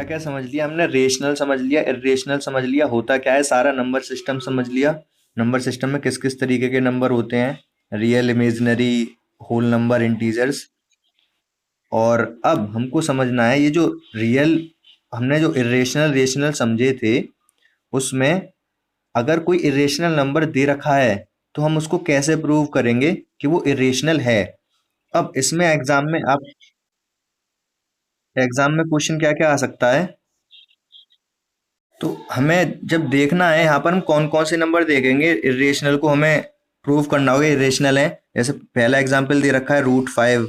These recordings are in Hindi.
क्या क्या समझ लिया हमने? रेशनल समझ लिया, इर्रेशनल समझ लिया, होता क्या है सारा, नंबर सिस्टम समझ लिया। नंबर सिस्टम में किस किस तरीके के नंबर होते हैं, real, imaginary, whole number, integers. और अब हमको समझना है ये जो रियल, हमने जो इर्रेशनल रेशनल समझे थे, उसमें अगर कोई इरेशनल नंबर दे रखा है तो हम उसको कैसे प्रूव करेंगे कि वो इरेशनल है। अब इसमें एग्जाम में क्वेश्चन क्या क्या आ सकता है, तो हमें जब देखना है यहाँ पर हम कौन कौन से नंबर देखेंगे इरेशनल को, हमें प्रूव करना होगा इरेशनल है। जैसे पहला एग्जाम्पल दे रखा है रूट 5,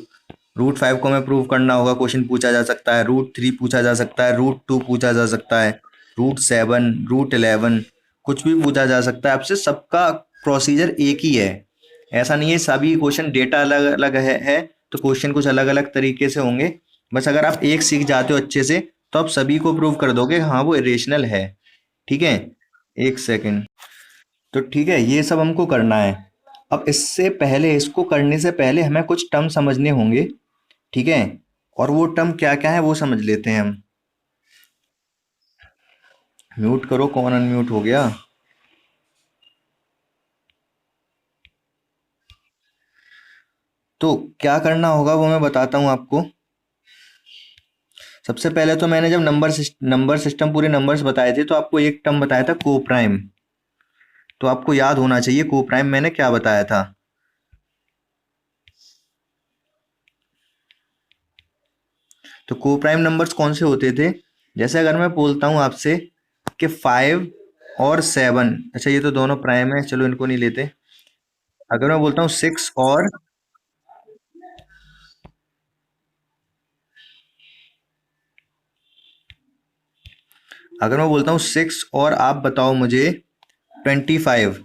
रूट 5 को हमें प्रूव करना होगा, क्वेश्चन पूछा जा सकता है। रूट 3 पूछा जा सकता है, रूट 2 पूछा जा सकता है, रूट 7, रूट 11, कुछ भी पूछा जा सकता है आपसे। सबका प्रोसीजर एक ही है, ऐसा नहीं है सभी क्वेश्चन डेटा अलग अलग है तो क्वेश्चन कुछ अलग अलग तरीके से होंगे। बस अगर आप एक सीख जाते हो अच्छे से तो आप सभी को प्रूव कर दोगे हाँ वो इरेशनल है। ठीक है, एक सेकंड। तो ठीक है, ये सब हमको करना है। अब इससे पहले, इसको करने से पहले हमें कुछ टर्म समझने होंगे। ठीक है, और वो टर्म क्या क्या है वो समझ लेते हैं हम। म्यूट करो, कौन अनम्यूट हो गया? तो क्या करना होगा वो मैं बताता हूँ आपको। सबसे पहले तो मैंने जब नंबर सिस्टम पूरे नंबर्स बताए थे तो आपको एक टर्म बताया था को प्राइम। तो आपको याद होना चाहिए को प्राइम मैंने क्या बताया था। तो को प्राइम नंबर्स कौन से होते थे? जैसे अगर मैं बोलता हूँ आपसे कि 5 और 7, अच्छा ये तो दोनों प्राइम है, चलो इनको नहीं लेते। अगर मैं बोलता हूँ 6 और आप बताओ मुझे 25,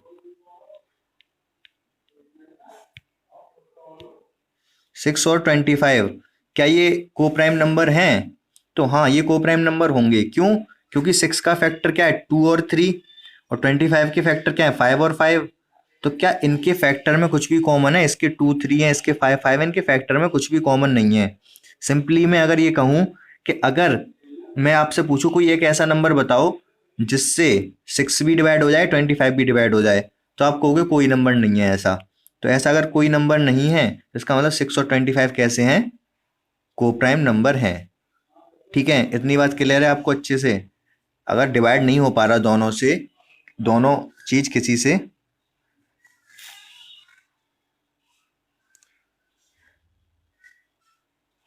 6 और 25, क्या ये को प्राइम नंबर हैं? तो हाँ ये को प्राइम नंबर होंगे। क्यों? क्योंकि 6 का फैक्टर क्या है, 2 और 3, और 25 के फैक्टर क्या है, 5 और 5। तो क्या इनके फैक्टर में कुछ भी कॉमन है? इसके 2 3 है, इसके 5 5 है, इनके फैक्टर में कुछ भी कॉमन नहीं है। सिंपली मैं अगर ये कहूँ कि अगर मैं आपसे पूछूं कोई एक ऐसा नंबर बताओ जिससे 6 भी डिवाइड हो जाए, 25 भी डिवाइड हो जाए, तो आप कहोगे कोई नंबर नहीं है ऐसा। तो ऐसा अगर कोई नंबर नहीं है तो इसका मतलब 6 और 25 कैसे हैं, को प्राइम नंबर हैं। ठीक है, इतनी बात क्लियर है आपको अच्छे से? अगर डिवाइड नहीं हो पा रहा दोनों से, दोनों चीज किसी से,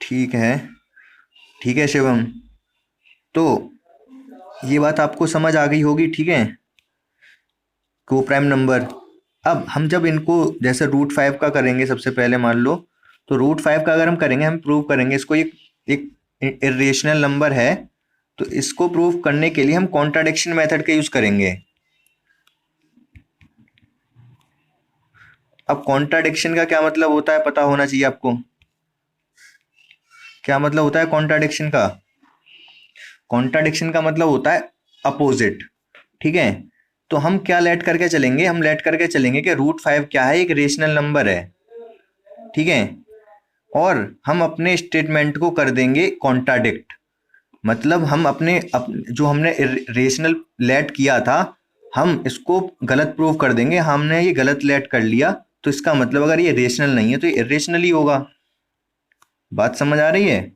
ठीक है, ठीक है शिवम, तो ये बात आपको समझ आ गई होगी। ठीक है, को प्राइम नंबर। अब हम जब इनको जैसे रूट 5 का करेंगे सबसे पहले मान लो, तो रूट 5 का अगर हम करेंगे, हम प्रूव करेंगे इसको एक एक इरेशनल नंबर है, तो इसको प्रूव करने के लिए हम कॉन्ट्राडिक्शन मेथड का यूज करेंगे। अब कॉन्ट्राडिक्शन का क्या मतलब होता है पता होना चाहिए आपको। क्या मतलब होता है कॉन्ट्राडिक्शन का? कॉन्ट्राडिक्शन का मतलब होता है अपोजिट। ठीक है, तो हम क्या लेट करके चलेंगे, हम लेट करके चलेंगे कि रूट 5 क्या है, एक रेशनल नंबर है। ठीक है, और हम अपने स्टेटमेंट को कर देंगे कॉन्ट्राडिक्ट। मतलब हम जो हमने रेशनल लेट किया था, हम इसको गलत प्रूव कर देंगे। हमने ये गलत लेट कर लिया तो इसका मतलब अगर ये रेशनल नहीं है तो ये इरेशनल ही होगा। बात समझ आ रही है?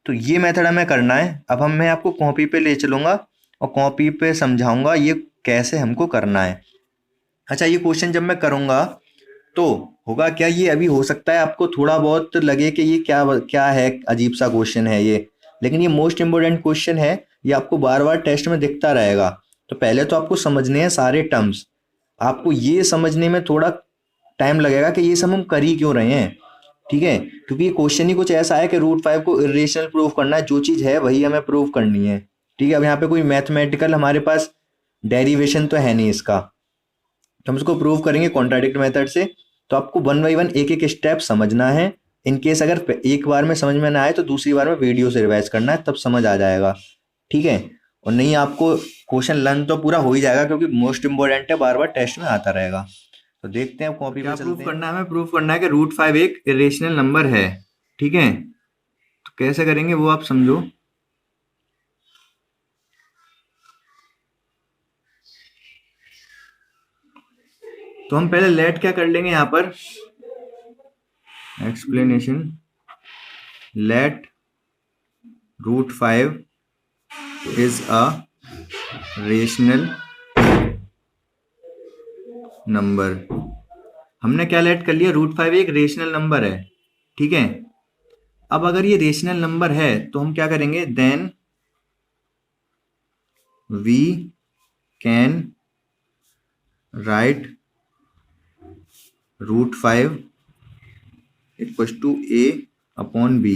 तो ये मेथड हमें करना है। अब मैं आपको कॉपी पे ले चलूंगा और कॉपी पे समझाऊंगा ये कैसे हमको करना है। अच्छा, ये क्वेश्चन जब मैं करूंगा तो होगा क्या, ये अभी हो सकता है आपको थोड़ा बहुत लगे कि ये क्या क्या है, अजीब सा क्वेश्चन है ये, लेकिन ये मोस्ट इम्पोर्टेंट क्वेश्चन है। ये आपको बार बार टेस्ट में दिखता रहेगा। तो पहले तो आपको समझने हैं सारे टर्म्स। आपको ये समझने में थोड़ा टाइम लगेगा कि ये सब हम कर ही क्यों रहे हैं। ठीक है, क्योंकि ये क्वेश्चन ही कुछ ऐसा है कि रूट 5 को इरेशनल प्रूव करना है, जो चीज है वही हमें प्रूव करनी है। ठीक है, अब यहाँ पे कोई मैथमेटिकल हमारे पास डेरिवेशन तो है नहीं इसका, तो हम इसको प्रूव करेंगे कॉन्ट्राडिक्ट मेथड से। तो आपको वन बाई वन एक एक स्टेप समझना है। इन केस अगर एक बार में समझ में ना आए तो दूसरी बार में वीडियो से रिवाइज करना है, तब समझ आ जाएगा। ठीक है, और नहीं आपको क्वेश्चन लर्न तो पूरा हो ही जाएगा क्योंकि मोस्ट इंपॉर्टेंट है, बार बार टेस्ट में आता रहेगा। तो देखते हैं, कॉपी पे प्रूव करना है, हमें प्रूव करना है कि रूट 5 एक इरेशनल नंबर है। ठीक है, तो कैसे करेंगे वो आप समझो। तो हम पहले लेट क्या कर लेंगे यहाँ पर, explanation, let √5 is a rational number. हमने क्या लेट कर लिया, √5 एक रेशनल नंबर है, ठीक है। अब अगर ये रेशनल नंबर है तो हम क्या करेंगे, then we can write √5 equal to A upon B.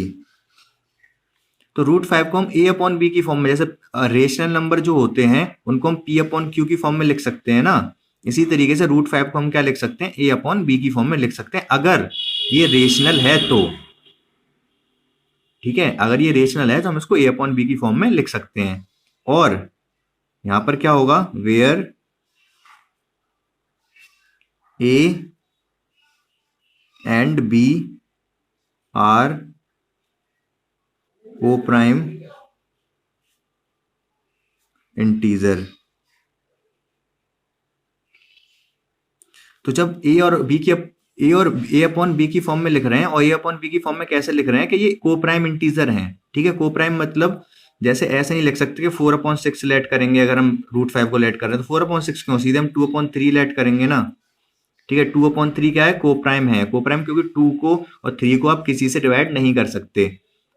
तो √5 को हम ए अपॉन बी की फॉर्म में, जैसे रेशनल नंबर जो होते हैं उनको हम पी अपॉन क्यू की फॉर्म में लिख सकते हैं ना, इसी तरीके से √5 को हम क्या लिख सकते हैं, ए अपॉन बी की फॉर्म में लिख सकते हैं, अगर ये रेशनल है तो, ठीक है। अगर ये रेशनल है तो हम इसको ए अपॉन बी की फॉर्म में लिख सकते हैं। और यहां पर क्या होगा, where A and B are coprime integer. तो जब ए और बी की, ए और ए अपॉन बी की फॉर्म में लिख रहे हैं, और ए अपॉन बी की फॉर्म में कैसे लिख रहे हैं कि ये को प्राइम इंटीजर हैं, ठीक है। को प्राइम मतलब जैसे ऐसे नहीं लिख सकते कि 4/6 लेट करेंगे, अगर हम √5 को लेट कर रहे हैं तो 4/6 क्यों, सीधे हम 2/3 लेट करेंगे ना, ठीक है। 2/3 क्या है, को प्राइम है, को प्राइम क्योंकि 2 को और 3 को आप किसी से डिवाइड नहीं कर सकते,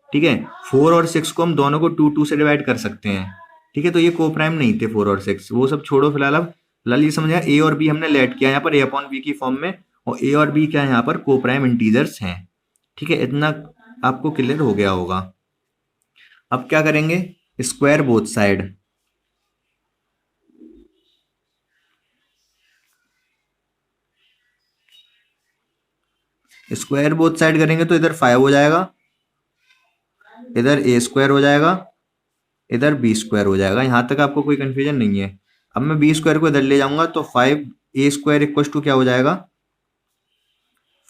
ठीक है। 4 और 6 को हम दोनों को 2 से डिवाइड कर सकते हैं, ठीक है। तो ये को प्राइम नहीं थे 4 और 6, वो सब छोड़ो फिलहाल। अब फिलहाल ये समझ आया, ए और बी हमने लेट किया यहाँ पर ए अपॉन बी की फॉर्म में, और ए और बी क्या है यहाँ पर, को प्राइम इंटीजर्स हैं, ठीक है। इतना आपको क्लियर हो गया होगा। अब क्या करेंगे, square both side. Square both side करेंगे तो इधर 5 हो जाएगा, इधर ए स्क्वायर हो जाएगा, इधर बी स्क्वायर हो जाएगा। यहां तक आपको कोई कंफ्यूजन नहीं है। अब मैं बी स्क्वायर को इधर ले जाऊंगा तो 5a² इक्वल टू क्या हो जाएगा,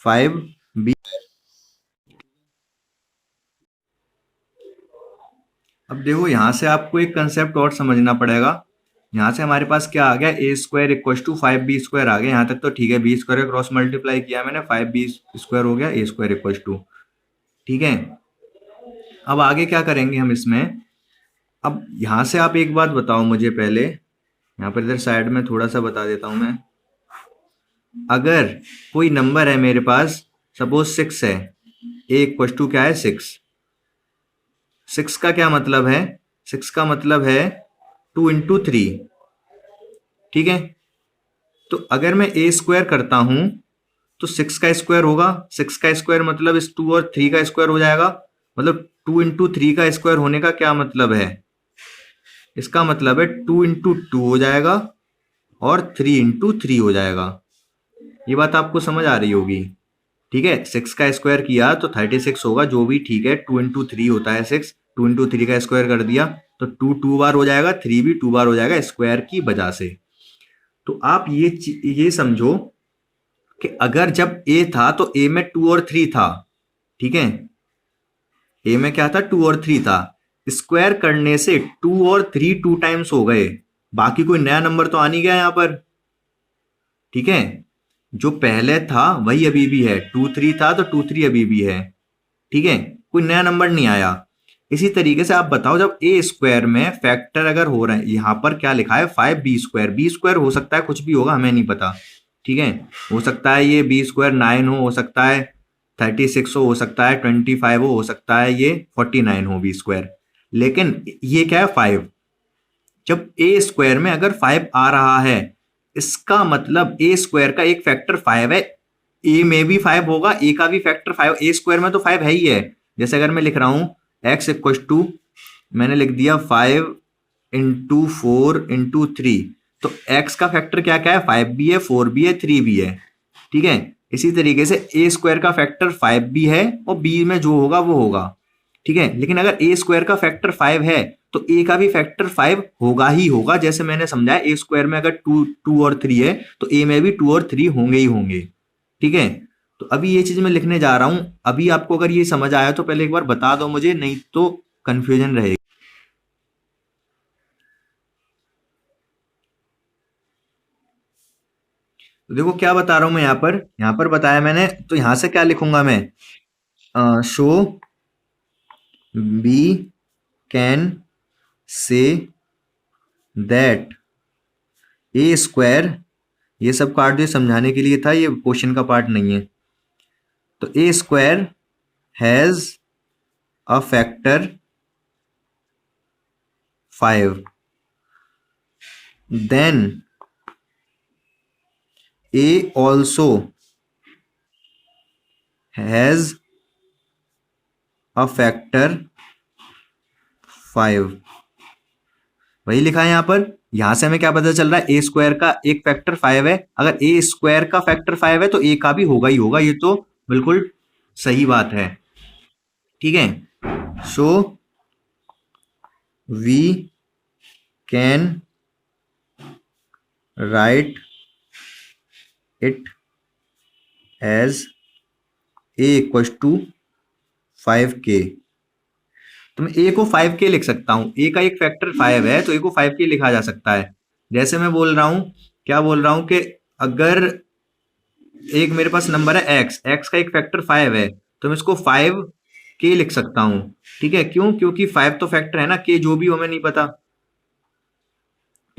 5b। अब देखो यहां से आपको एक कंसेप्ट और समझना पड़ेगा। यहां से हमारे पास क्या आ गया, a² इक्वल टू 5b² आ गया। यहां तक तो ठीक है, बी स्क्वायर क्रॉस मल्टीप्लाई किया मैंने, 5b² हो गया, a² इक्वल टू, ठीक है। अब आगे क्या करेंगे हम इसमें, अब यहां से आप एक बात बताओ मुझे पहले, यहाँ पर इधर साइड में थोड़ा सा बता देता हूं मैं। अगर कोई नंबर है मेरे पास, सपोज 6 है, ए इक्वल टू क्या है, 6। 6 का क्या मतलब है, 6 का मतलब है 2 × 3, ठीक है। तो अगर मैं a² करता हूं तो 6 का स्क्वायर होगा, 6 का स्क्वायर मतलब इस 2 और 3 का स्क्वायर हो जाएगा। मतलब 2 × 3 का स्क्वायर होने का क्या मतलब है, इसका मतलब है 2 × 2 हो जाएगा और 3 × 3 हो जाएगा। ये बात आपको समझ आ रही होगी, ठीक है। 6 का स्क्वायर किया तो 36 होगा, जो भी ठीक है। 2 × 3 होता है 6, 2 × 3 का स्क्वायर कर दिया तो 2 बार हो जाएगा, 3 भी 2 बार हो जाएगा स्क्वायर की वजह से। तो आप ये समझो कि अगर जब ए था तो ए में 2 और 3 था, ठीक है। ए में क्या था, 2 और 3 था। स्क्वायर करने से 2 और 3 2 टाइम्स हो गए, बाकी कोई नया नंबर तो आ नहीं गया यहां पर, ठीक है। जो पहले था वही अभी भी है, 2 3 था तो 2 3 अभी भी है, ठीक है। कोई नया नंबर नहीं आया। इसी तरीके से आप बताओ, जब a² में फैक्टर अगर हो रहे हैं, यहां पर क्या लिखा है, 5b², b² हो सकता है कुछ भी होगा, हमें नहीं पता, ठीक है। हो सकता है ये b² 9 हो सकता है 36 हो सकता है 25 हो सकता है ये 49 हो b², लेकिन ये क्या है 5। जब a² में अगर 5 आ रहा है, इसका मतलब a² का एक फैक्टर 5 है, ए में भी 5 होगा, ए का भी फैक्टर 5, a² में तो 5 है ही है। जैसे अगर मैं लिख रहा हूं x इक्वल टू, मैंने लिख दिया 5 × 4 × 3, तो x का फैक्टर क्या क्या है, 5 भी है, 4 भी है, 3 भी है, ठीक है। इसी तरीके से a² का फैक्टर 5 भी है और b में जो होगा वो होगा, ठीक है। लेकिन अगर a² का फैक्टर 5 है तो a का भी फैक्टर 5 होगा ही होगा। जैसे मैंने समझाया, a² में अगर 2 और 3 है तो a में भी 2 और 3 होंगे ही होंगे, ठीक है। तो अभी ये चीज मैं लिखने जा रहा हूं। अभी आपको अगर ये समझ आया तो पहले एक बार बता दो मुझे, नहीं तो कंफ्यूजन रहेगी। तो देखो क्या बता रहा हूं मैं यहाँ पर बताया मैंने, तो यहां से क्या लिखूंगा मैं, so B can say that A square, ये सब काट दो, समझाने के लिए था, ये क्वेश्चन का पार्ट नहीं है। तो A square has a factor 5, then A also has a factor 5। वही लिखा है यहाँ पर। यहां से हमें क्या पता चल रहा है, ए स्क्वायर का एक फैक्टर 5 है, अगर ए स्क्वायर का फैक्टर 5 है तो ए का भी होगा ही होगा, ये तो बिल्कुल सही बात है। ठीक है, so we can write it as A equals to 5k। तो मैं ए को 5k लिख सकता हूं, ए का एक फैक्टर 5 है तो ए को 5k लिखा जा सकता है। जैसे मैं बोल रहा हूं, क्या बोल रहा हूं कि अगर एक मेरे पास नंबर है एक्स, एक्स का एक फैक्टर 5 है, तो मैं इसको 5k लिख सकता हूं। ठीक है, क्यों? क्योंकि 5 तो फैक्टर है ना, के जो भी हो हमें नहीं पता।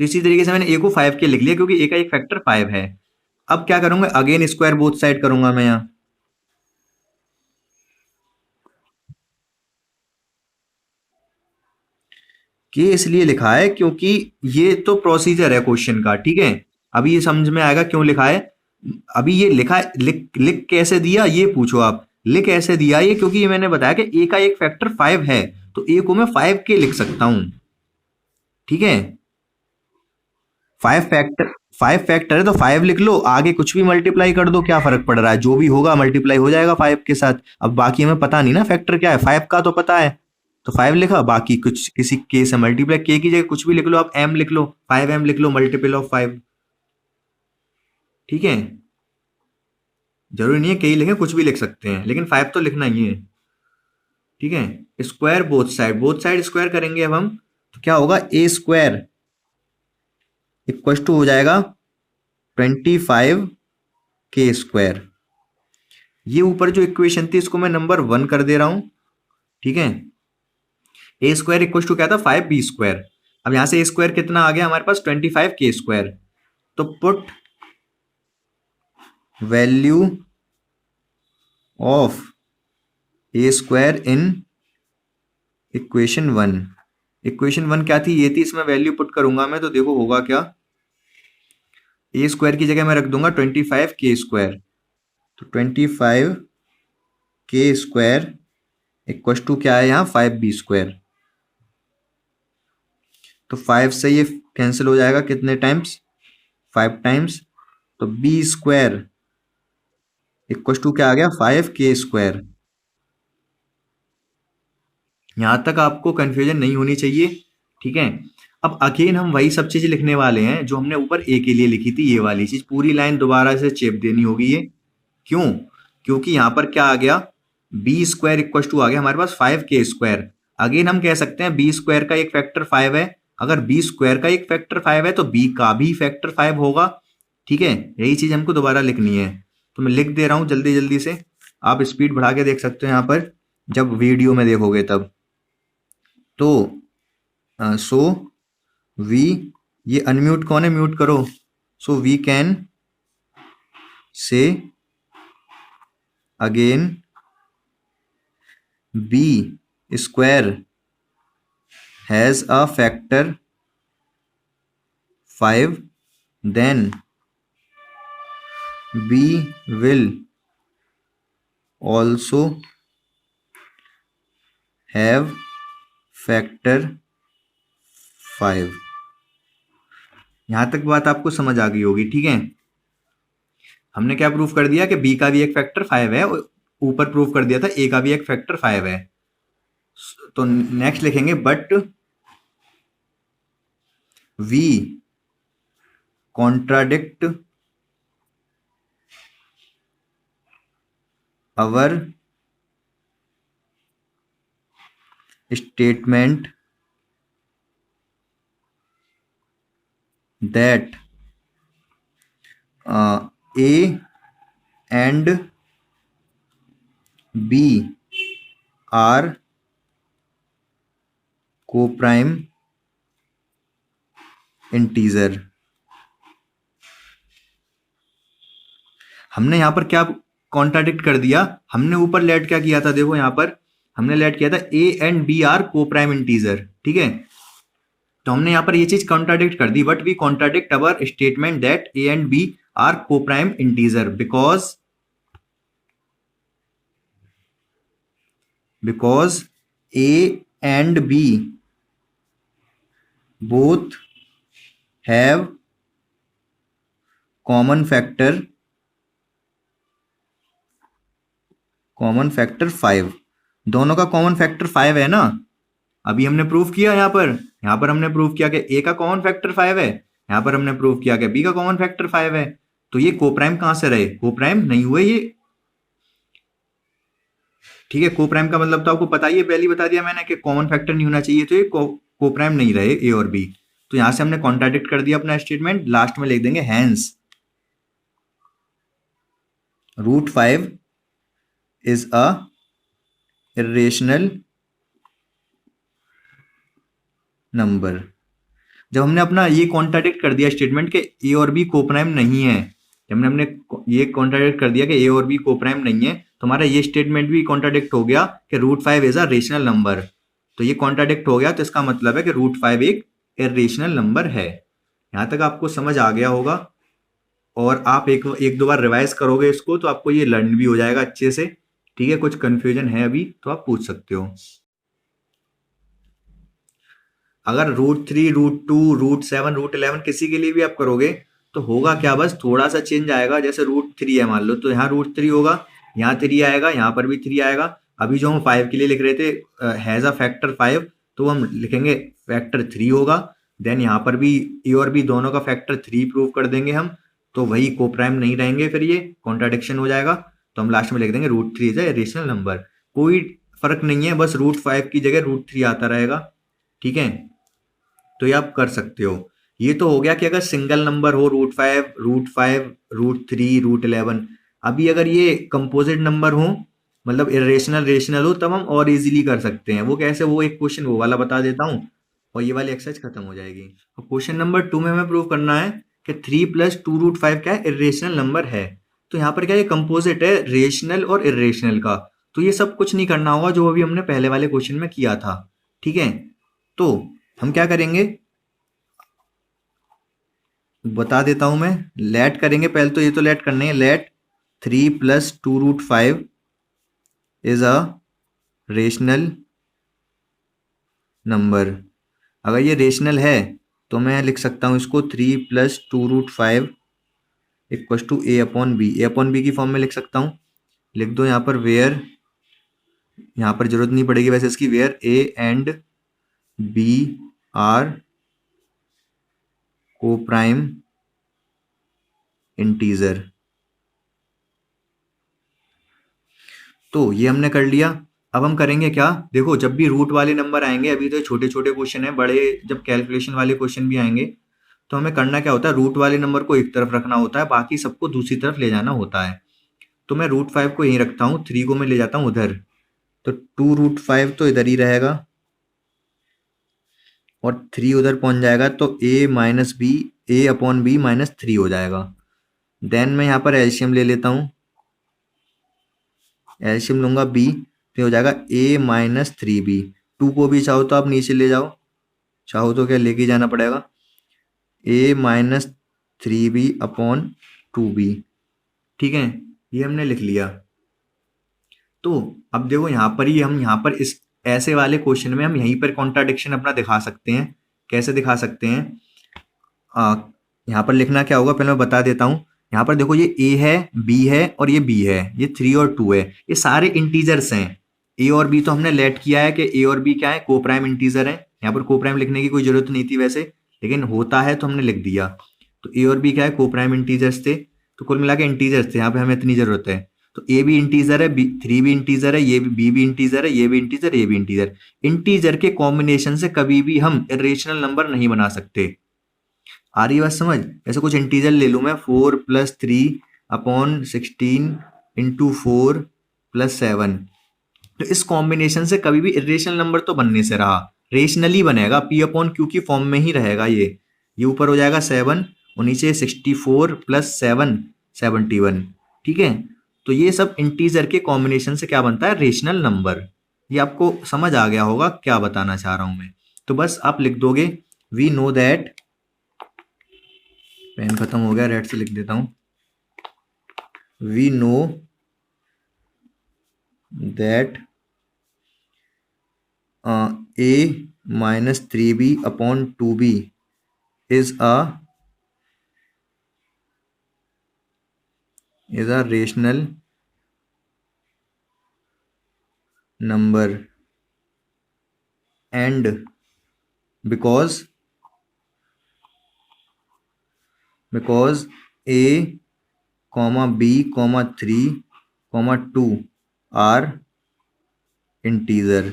तो इसी तरीके से मैंने ए को 5k लिख लिया क्योंकि ए का एक फैक्टर 5 है। अब क्या करूंगा, अगेन स्क्वायर बोथ साइड करूंगा मैं यहाँ। के इसलिए लिखा है क्योंकि ये तो प्रोसीजर है क्वेश्चन का। ठीक है, अभी ये समझ में आएगा क्यों लिखा है। अभी ये लिखा है, लिख लिख कैसे दिया ये पूछो आप, लिख कैसे दिया ये, क्योंकि ये मैंने बताया कि ए का एक फैक्टर 5 है, तो ए को मैं 5k लिख सकता हूं। ठीक है, 5 फैक्टर है तो 5 लिख लो, आगे कुछ भी मल्टीप्लाई कर दो, क्या फर्क पड़ रहा है, जो भी होगा मल्टीप्लाई हो जाएगा 5 के साथ। अब बाकी हमें पता नहीं ना फैक्टर क्या है, 5 का तो पता है, तो 5 लिखा, बाकी कुछ किसी के से मल्टीप्लाई, के की जगह कुछ भी लिख लो, आप m लिख लो, 5m लिख लो, मल्टीपल ऑफ 5। ठीक है, जरूरी नहीं है के ही लिखें, कुछ भी लिख सकते हैं, लेकिन 5 तो लिखना ही है। ठीक है, स्क्वायर बोथ साइड स्क्वायर करेंगे अब हम, तो क्या होगा, ए स्क्वायर इक्वल टू हो जाएगा 25k स्क्वायर। ये ऊपर जो इक्वेशन थी इसको मैं नंबर 1 कर दे रहा हूं। ठीक है, ए स्क्वायर इक्वल टू क्या था, 5b स्क्वायर। अब यहां से ए स्क्वायर कितना आ गया हमारे पास, 25k स्क्वायर। तो put value of A square in equation 1। Equation 1 क्या थी, ये थी, इसमें वैल्यू पुट करूंगा मैं, तो देखो होगा क्या, ए स्क्वायर की जगह मैं रख दूंगा 25k स्क्वायर। तो 25k स्क्वायर इक्वल टू क्या है यहाँ, 5b स्क्वायर। तो 5 से ये कैंसिल हो जाएगा कितने टाइम्स, 5 टाइम्स। तो बी स्क्वायर इक्वल टू क्या आ गया, 5k स्क्वायर। यहां तक आपको कंफ्यूजन नहीं होनी चाहिए। ठीक है, अब अगेन हम वही सब चीज लिखने वाले हैं जो हमने ऊपर ए के लिए लिखी थी, ये वाली चीज पूरी लाइन दोबारा से चेप देनी होगी ये। क्यों? क्योंकि यहां पर क्या आ गया, बी स्क्वायर इक्वल टू आ गया हमारे पास 5k स्क्वायर। अगेन हम कह सकते हैं बी स्क्वायर का एक फैक्टर 5 है, अगर बी स्क्वायर का एक फैक्टर 5 है तो बी का भी फैक्टर 5 होगा। ठीक है, यही चीज हमको दोबारा लिखनी है, तो मैं लिख दे रहा हूं जल्दी जल्दी से। आप स्पीड बढ़ा के देख सकते हो यहाँ पर, जब वीडियो में देखोगे तब। तो सो वी, ये अनम्यूट कौन है, म्यूट करो। So we can say again B square has a factor 5, then B will also have factor 5। यहां तक बात आपको समझ आ गई होगी। ठीक है, हमने क्या प्रूफ कर दिया कि बी का भी एक फैक्टर 5 है, और ऊपर प्रूफ कर दिया था ए का भी एक फैक्टर 5 है। तो नेक्स्ट लिखेंगे, but we contradict our statement that A and B are co-prime integer। हमने यहां पर क्या कॉन्ट्राडिक्ट कर दिया, हमने ऊपर लेट क्या किया था, देखो यहां पर हमने लेट किया था A and B are co-prime integer, ठीक है। तो हमने यहां पर ये चीज कॉन्ट्राडिक्ट कर दी, but we contradict our statement that A and B are co-prime integer because A and B both have common factor 5। दोनों का कॉमन फैक्टर 5 है ना, अभी हमने प्रूव किया यहां पर हमने प्रूव किया कि ए का कॉमन फैक्टर 5 है, यहां पर हमने प्रूव किया कि बी का कॉमन फैक्टर 5 है। तो ये कोप्राइम कहां से रहे, कोप्राइम नहीं हुए ये, ठीक है। कोप्राइम का मतलब तो आपको पता ही है, पहले ही बता दिया मैंने कि कॉमन फैक्टर नहीं होना चाहिए, तो ये कोप्राइम नहीं रहे ए और बी। तो यहां से हमने कॉन्ट्राडिक्ट कर दिया अपना स्टेटमेंट, लास्ट में लिख देंगे hence √5 is a irrational number. जब हमने अपना ये कॉन्ट्राडिक्ट कर दिया स्टेटमेंट के ए और बी कोप्राइम नहीं है, जब हमने ये कॉन्ट्राडिक्ट कर दिया कि ए और बी कोप्राइम नहीं है, तो हमारा ये स्टेटमेंट भी कॉन्ट्राडिक्ट हो गया कि √5 इज अ रेशनल नंबर। तो ये कॉन्ट्राडिक्ट हो गया, तो इसका मतलब है कि √5 एक इर्रेशनल नंबर है। यहां तक आपको समझ आ गया होगा, और आप एक दो बार रिवाइज करोगे इसको तो आपको ये लर्न भी हो जाएगा अच्छे से, ठीक है। कुछ कंफ्यूजन है अभी तो आप पूछ सकते हो। अगर √3, √2, √7, √11 किसी के लिए भी आप करोगे तो होगा क्या, बस थोड़ा सा चेंज आएगा। जैसे √3 है मान लो, तो यहाँ √3 होगा, यहाँ 3 आएगा, यहाँ पर भी 3 आएगा। अभी जो हम 5 के लिए लिख रहे थे हैज अ फैक्टर 5, तो हम लिखेंगे फैक्टर 3 होगा। देन यहाँ पर भी ए और बी दोनों का फैक्टर 3 प्रूव कर देंगे हम, तो वही कोप्राइम नहीं रहेंगे, फिर ये कॉन्ट्राडिक्शन हो जाएगा। तो हम लास्ट में लिख देंगे √3 इज अ रेशनल नंबर। कोई फर्क नहीं है, बस √5 की जगह √3 आता रहेगा, ठीक है। तो ये आप कर सकते हो। ये तो हो गया कि अगर सिंगल नंबर हो √5, √3, √11। अभी अगर ये कंपोजिट नंबर हो, मतलब इरेशनल रेशनल हो, तब हम और इजीली कर सकते हैं। वो कैसे, वो एक क्वेश्चन वो वाला बता देता हूँ और ये वाली एक्सरसाइज खत्म हो जाएगी। और क्वेश्चन नंबर 2 में हमें प्रूव करना है कि 3 + 2√5 क्या है, इरेशनल नंबर है। तो यहाँ पर क्या है, कंपोजिट है रेशनल और इरेशनल का। तो ये सब कुछ नहीं करना होगा जो अभी हमने पहले वाले क्वेश्चन में किया था, ठीक है। तो हम क्या करेंगे बता देता हूं मैं, लेट करेंगे पहले, तो ये तो लेट करने है। Let 3 + 2√5 is a rational number. अगर ये रेशनल है तो मैं लिख सकता हूं इसको 3 + 2√5 = A/B। A/B की फॉर्म में लिख सकता हूं, लिख दो यहाँ पर वेयर, यहाँ पर जरूरत नहीं पड़ेगी वैसे इसकी, where A and B are coprime integer. तो ये हमने कर लिया। अब हम करेंगे क्या, देखो जब भी रूट वाले नंबर आएंगे, अभी तो छोटे छोटे क्वेश्चन है, बड़े जब कैलकुलेशन वाले क्वेश्चन भी आएंगे तो हमें करना क्या होता है, रूट वाले नंबर को एक तरफ रखना होता है, बाकी सबको दूसरी तरफ ले जाना होता है। तो मैं √5 को यहीं रखता हूँ, 3 को मैं ले जाता हूँ उधर, तो 2√5 तो इधर ही रहेगा और 3 उधर पहुंच जाएगा, तो A/B -3 हो जाएगा। देन मैं यहाँ पर एलसीएम ले लेता हूँ, एलसीएम लूंगा B, तो हो जाएगा A - 3B। 2 को भी चाहो तो आप नीचे ले जाओ, चाहो तो क्या लेके जाना पड़ेगा, A - 3B/2B, ठीक है। ये हमने लिख लिया। तो अब देखो यहाँ पर ही हम यहाँ पर इस ऐसे वाले क्वेश्चन में हम यहीं पर कॉन्ट्राडिक्शन अपना दिखा सकते हैं। कैसे दिखा सकते हैं, यहाँ पर लिखना क्या होगा पहले मैं बता देता हूँ। यहाँ पर देखो ये A है, B है और ये B है, ये 3 और 2 है, ये सारे इंटीजर्स हैं। A और B तो हमने लेट किया है कि A और B क्या है, कोप्राइम इंटीजर है। यहाँ पर कोप्राइम लिखने की कोई जरूरत नहीं थी वैसे, लेकिन होता है तो हमने लिख दिया। तो A और B क्या है, कोप्राइम इंटीजर्स थे, तो कुल मिला के इंटीजर्स थे, यहाँ पे हमें इतनी जरूरत है। तो A भी इंटीजर है, 3 भी इंटीजर है, ये B भी इंटीजर है, ये भी इंटीजर, ये भी इंटीजर। इंटीजर के कॉम्बिनेशन से कभी भी हम इरेशनल नंबर नहीं बना सकते। आ रही बात समझ, ऐसे कुछ इंटीजर ले लूं मैं, 4 + 3 अपॉन 16 इंटू 4 प्लस 7। तो इस कॉम्बिनेशन से कभी भी इरेशनल नंबर तो बनने से रहा, रेशनली बनेगा, पी अपॉन क्यू की फॉर्म में ही रहेगा। ये ऊपर हो जाएगा 7 और नीचे 64 प्लस 7 71। ठीक है, तो ये सब इंटीजर के कॉम्बिनेशन से क्या बनता है, रेशनल नंबर। ये आपको समझ आ गया होगा क्या बताना चाह रहा हूं मैं। तो बस आप लिख दोगे वी नो दैट, पेन खत्म हो गया, रेड से लिख देता हूं, we know that a minus 3b upon 2b is a rational number, and because a comma b comma 3 comma 2 are integer।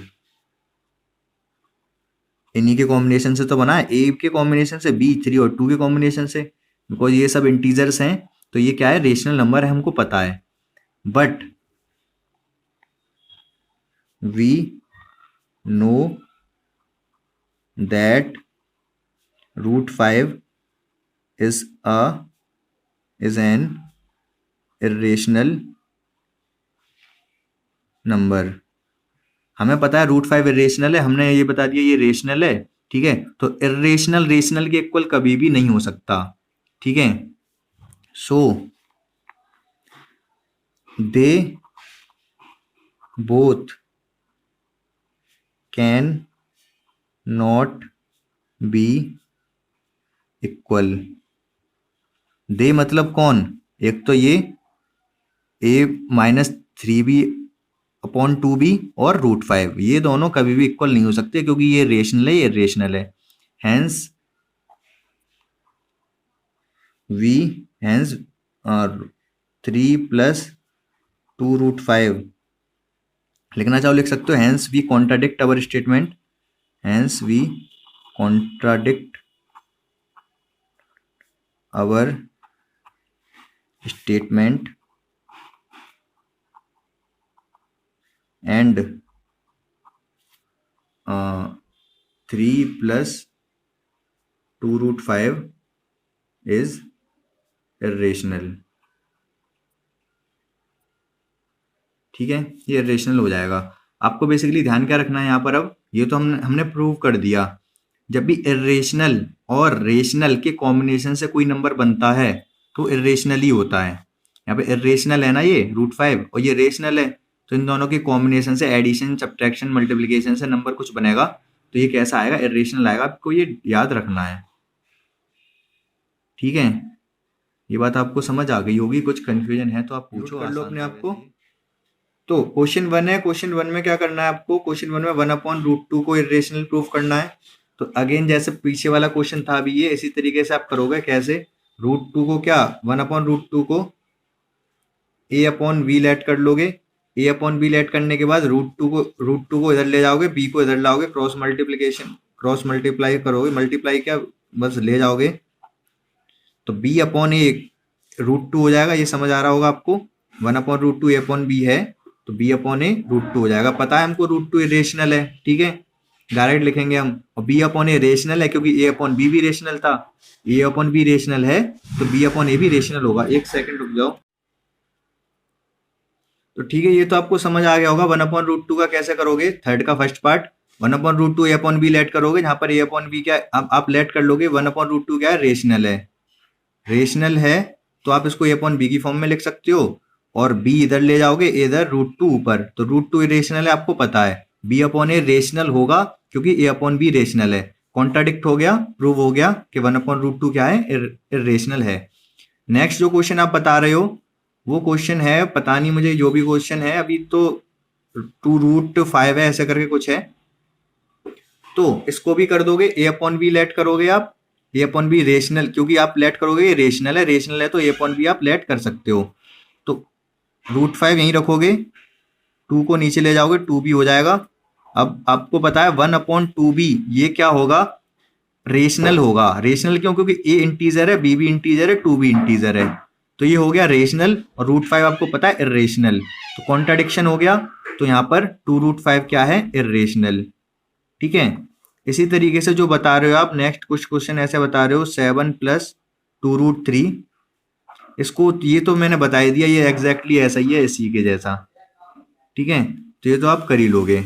इन्हीं के कॉम्बिनेशन से तो बना है, ए के कॉम्बिनेशन से, बी 3 और 2 के कॉम्बिनेशन से। बिकॉज ये सब इंटीजर्स हैं तो ये क्या है, रेशनल नंबर है, हमको पता है। But we know that √5 is an irrational number. हमें पता है √5 इरेशनल है, हमने ये बता दिया ये रेशनल है। ठीक है, तो इरेशनल रेशनल के इक्वल कभी भी नहीं हो सकता। ठीक है, so they both can not be equal. They मतलब कौन, एक तो ये a-3b अपॉन 2b और √5, ये दोनों कभी भी इक्वल नहीं हो सकते क्योंकि ये रेशनल है, ये रेशनल है। हैंस 3 प्लस 2√5 लिखना चाहो लिख सकते हो। Hence we contradict our statement, hence we contradict our statement and 3 plus 2√5 is irrational। ठीक है, ये irrational हो जाएगा। आपको बेसिकली ध्यान क्या रखना है यहाँ पर, अब ये तो हमने प्रूव कर दिया, जब भी irrational और रेशनल के कॉम्बिनेशन से कोई नंबर बनता है तो irrational ही होता है। यहाँ पे irrational है ना ये √5, और ये रेशनल है, तो इन दोनों के कॉम्बिनेशन से एडिशन, सब्ट्रैक्शन, मल्टीप्लिकेशन से नंबर कुछ बनेगा, तो ये कैसा आएगा, इरेशनल आएगा। आपको ये याद रखना है। ठीक है, ये बात आपको समझ आ गई होगी, कुछ कंफ्यूजन है तो आप पूछो, कर लो अपने आप को। तो क्वेश्चन 1 है, क्वेश्चन 1 में क्या करना है आपको, क्वेश्चन 1 में 1/√2 को इरेशनल प्रूफ करना है। तो अगेन जैसे पीछे वाला क्वेश्चन था अभी, ये इसी तरीके से आप करोगे। कैसे, √2 को क्या, 1/√2 को a/b लेट कर लोगे, a/b लेट करने के बाद √2 को इधर ले जाओगे, b को इधर लाओगे, क्रॉस मल्टीप्लाई करोगे, मल्टीप्लाई क्या बस ले जाओगे, तो b/a √2 हो जाएगा। ये समझ आ रहा होगा आपको, 1/√2 a/b है तो b/a √2 हो जाएगा। पता है हमको √2 इरेशनल है, ठीक है, डायरेक्ट लिखेंगे हम। और b/a रेशनल है क्योंकि a/b भी रेशनल था, a/b रेशनल है तो b/a भी रेशनल होगा। एक सेकंड रुक जाओ। तो ठीक है, ये तो आपको समझ आ गया होगा। 1/√2 का कैसे करोगे, थर्ड का फर्स्ट पार्ट, 1/√2 a/b लेट करोगे, जहां पर a/b क्या आप लेट कर लोगे, 1/√2 क्या है, रेशनल है। रेशनल है तो आप इसको a/b की फॉर्म में लिख सकते हो, और b इधर ले जाओगे, इधर √2 ऊपर, तो √2 रेशनल है, आपको पता है। b/a रेशनल होगा क्योंकि a/b रेशनल है। कॉन्ट्राडिक्ट हो गया, प्रूव हो गया कि 1/√2 क्या है, इरेशनल है। नेक्स्ट जो क्वेश्चन आप बता रहे हो वो क्वेश्चन है, पता नहीं मुझे, जो भी क्वेश्चन है अभी तो 2√5 है, ऐसे करके कुछ है। तो इसको भी कर दोगे, a/b लेट करोगे आप, a/b रेशनल, क्योंकि आप लेट करोगे ये रेशनल है तो a/b आप लेट कर सकते हो। तो √5 यहीं रखोगे, 2 को नीचे ले जाओगे, 2b हो जाएगा। अब आपको पता है 1/2b ये क्या होगा, रेशनल होगा। रेशनल क्यों, क्योंकि a इंटीजर है, b भी इंटीजर है, 2 भी इंटीजर है। तो ये हो गया रेशनल और रूट 5 आपको पता है इर्रेशनल, तो कॉन्ट्राडिक्शन हो गया। तो यहाँ पर 2√5 क्या है, इर्रेशनल। ठीक है, इसी तरीके से जो बता रहे हो आप नेक्स्ट कुछ क्वेश्चन ऐसे बता रहे हो 7 + 2√3, इसको ये तो मैंने बता ही दिया, ये एग्जैक्टली ऐसा ही है इसी के जैसा। ठीक है, तो ये तो आप कर ही लोगे।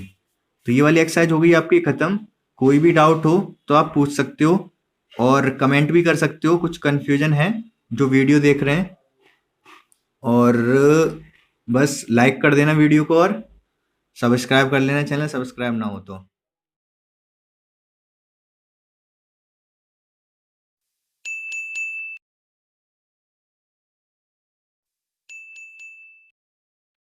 तो ये वाली एक्सरसाइज हो गई आपकी खत्म। कोई भी डाउट हो तो आप पूछ सकते हो और कमेंट भी कर सकते हो, कुछ कंफ्यूजन है जो वीडियो देख रहे हैं। और बस लाइक कर देना वीडियो को और सब्सक्राइब कर लेना चैनल, सब्सक्राइब ना हो तो।